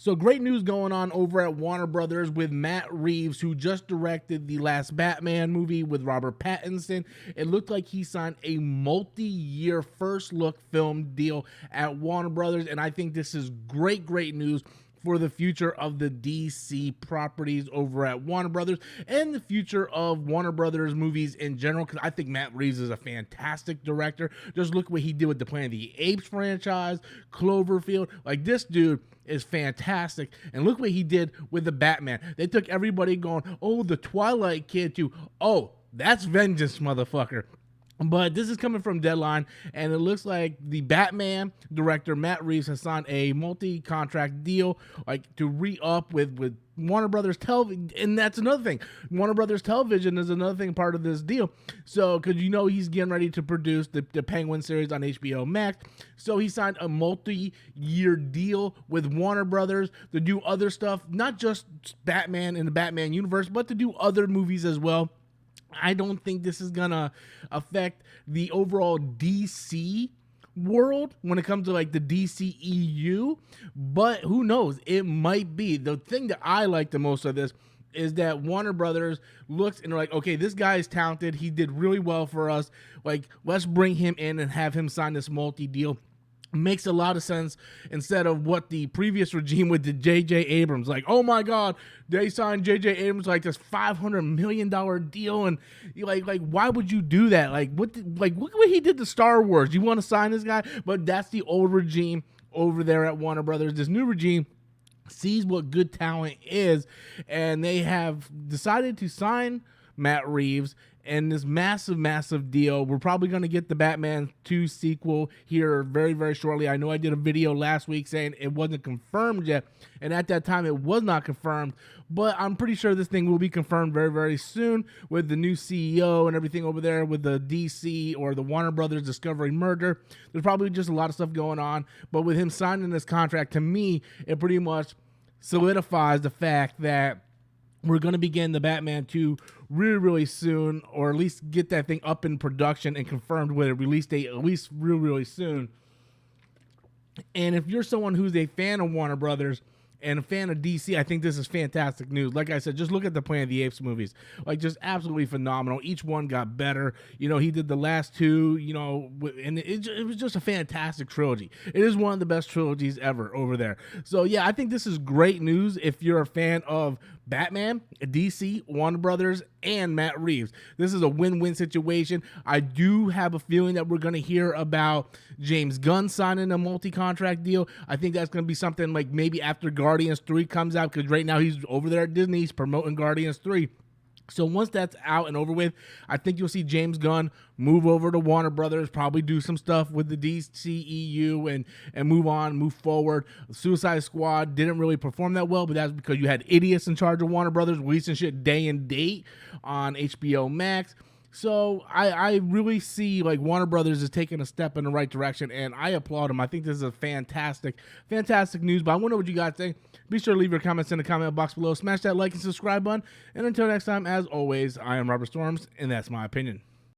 So great news going on over at Warner Brothers with Matt Reeves, who just directed the last Batman movie with Robert Pattinson. It looked like he signed a multi-year first look film deal at Warner Brothers, and I think this is great news for the future of the DC properties over at Warner Brothers and the future of Warner Brothers movies in general, because I think Matt Reeves is a fantastic director. Just look what he did with the Planet of the Apes franchise, Cloverfield. Like, this dude is fantastic. And look what he did with the Batman. They took everybody going, oh, the Twilight Kid, to, oh, that's vengeance, motherfucker. But this is coming from Deadline, and it looks like the Batman director Matt Reeves has signed a multi-contract deal, like, to re-up with Warner Brothers Television. And that's another thing. Warner Brothers Television is another thing, part of this deal. So, because he's getting ready to produce the Penguin series on HBO Max. So he signed a multi-year deal with Warner Brothers to do other stuff, not just Batman in the Batman universe, but to do other movies as well. I don't think this is gonna affect the overall DC world when it comes to like the DCEU, but who knows? It might be. The thing that I like the most of this is that Warner Brothers looks and they're like, okay, this guy is talented. He did really well for us. Like, let's bring him in and have him sign this multi-deal. Makes a lot of sense instead of what the previous regime with the J.J. Abrams. Like, oh my God, they signed J.J. Abrams like this $500 million deal, and like why would you do that? Look what he did to Star Wars. You want to sign this guy? But that's the old regime over there at Warner Brothers. This new regime sees what good talent is, and they have decided to sign Matt Reeves and this massive deal. We're probably going to get the Batman 2 sequel here very shortly. I know I did a video last week saying it wasn't confirmed yet, and at that time it was not confirmed, but I'm pretty sure this thing will be confirmed very soon with the new CEO and everything over there with the DC or the Warner Brothers Discovery merger. There's probably just a lot of stuff going on, but with him signing this contract, to me, it pretty much solidifies the fact that we're going to begin the Batman 2 really soon, or at least get that thing up in production and confirmed with a release date at least really soon. And if you're someone who's a fan of Warner Brothers and a fan of DC, I think this is fantastic news. Like I said, just look at the Planet of the Apes movies. Like, just absolutely phenomenal. Each one got better. He did the last two, and it was just a fantastic trilogy. It is one of the best trilogies ever over there. So, yeah, I think this is great news if you're a fan of Batman, DC, Warner Brothers, and Matt Reeves. This is a win-win situation. I do have a feeling that we're going to hear about James Gunn signing a multi-contract deal. I think that's going to be something like maybe after Guardians 3 comes out, because right now he's over there at Disney. He's promoting Guardians 3. So once that's out and over with, I think you'll see James Gunn move over to Warner Brothers, probably do some stuff with the DCEU and move forward. Suicide Squad didn't really perform that well, but that's because you had idiots in charge of Warner Brothers releasing shit day and date on HBO Max. So I really see like Warner Brothers is taking a step in the right direction, and I applaud them. I think this is a fantastic news, but I wonder what you guys think. Be sure to leave your comments in the comment box below. Smash that like and subscribe button. And until next time, as always, I am Robert Storms, and that's my opinion.